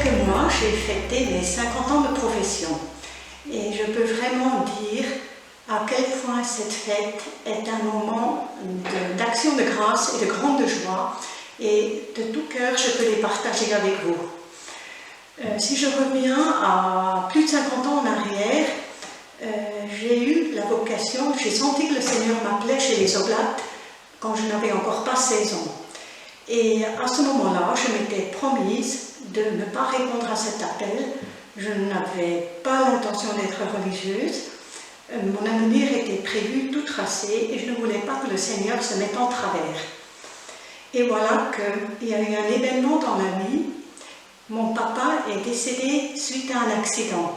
quelques mois, j'ai fêté mes 50 ans de profession. Et je peux vraiment dire à quel point cette fête est un moment d'action de grâce et de grande joie. Et de tout cœur, je peux les partager avec vous. Si je reviens à plus de 50 ans en arrière, j'ai eu la vocation, j'ai senti que le Seigneur m'appelait chez les Oblates quand je n'avais encore pas 16 ans. Et à ce moment-là, je m'étais promise de ne pas répondre à cet appel. Je n'avais pas l'intention d'être religieuse. Mon avenir était prévu, tout tracé, et je ne voulais pas que le Seigneur se mette en travers. Et voilà qu'il y a eu un événement dans ma vie. Mon papa est décédé suite à un accident.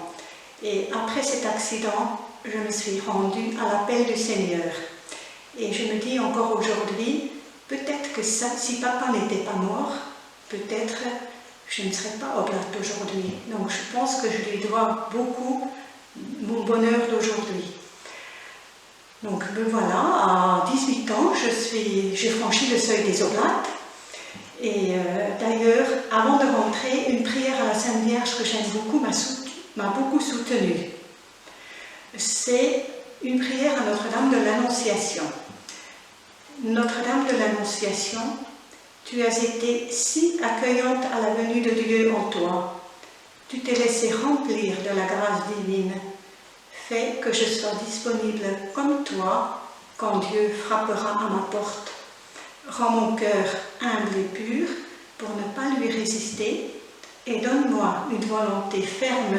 Et après cet accident, je me suis rendue à l'appel du Seigneur. Et je me dis encore aujourd'hui, peut-être que ça, si papa n'était pas mort, peut-être je ne serais pas oblate aujourd'hui. Donc je pense que je lui dois beaucoup mon bonheur d'aujourd'hui. Donc me voilà, à 18 ans, j'ai franchi le seuil des Oblates. Et d'ailleurs, avant de rentrer, une prière à la Sainte Vierge que j'aime beaucoup m'a beaucoup soutenue. C'est une prière à Notre-Dame de l'Annonciation. Notre-Dame de l'Annonciation, tu as été si accueillante à la venue de Dieu en toi. Tu t'es laissé remplir de la grâce divine. Fais que je sois disponible comme toi quand Dieu frappera à ma porte. Rends mon cœur humble et pur pour ne pas lui résister et donne-moi une volonté ferme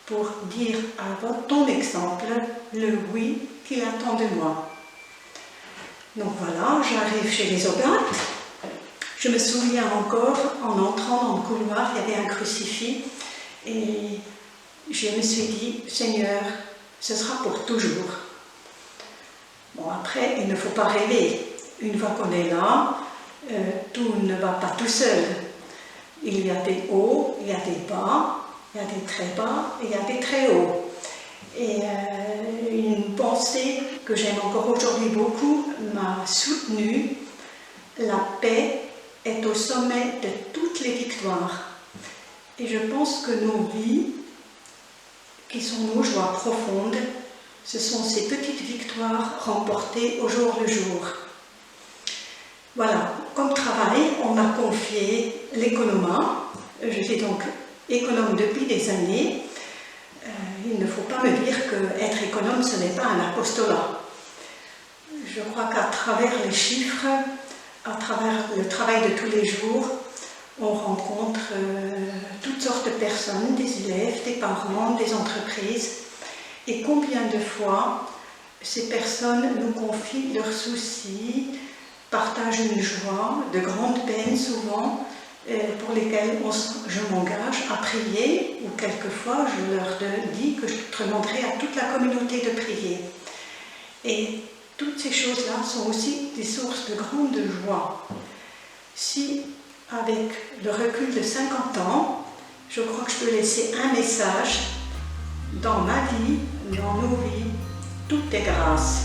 pour dire à ton exemple le oui qu'il attend de moi. Donc voilà, j'arrive chez les Oblates. Je me souviens encore, en entrant dans le couloir, il y avait un crucifix et je me suis dit, Seigneur, ce sera pour toujours. Bon, après, il ne faut pas rêver. Une fois qu'on est là, tout ne va pas tout seul. Il y a des hauts, il y a des bas, il y a des très bas et il y a des très hauts. Et une pensée que j'aime encore aujourd'hui beaucoup m'a soutenue. La paix est au sommet de toutes les victoires. Et je pense que nos vies, qui sont nos joies profondes, ce sont ces petites victoires remportées au jour le jour. Voilà, comme travail, on m'a confié l'économat. Je suis donc économe depuis des années. Il ne faut pas me dire qu'être économe, ce n'est pas un apostolat. Je crois qu'à travers les chiffres, à travers le travail de tous les jours, on rencontre toutes sortes de personnes, des élèves, des parents, des entreprises. Et combien de fois ces personnes nous confient leurs soucis, partagent une joie, de grandes peines souvent, pour lesquelles je m'engage à prier, ou quelquefois je leur dis que je demanderai à toute la communauté de prier. Et toutes ces choses-là sont aussi des sources de grande joie. Si, avec le recul de 50 ans, je crois que je peux laisser un message, dans ma vie, dans nos vies, tout est grâce.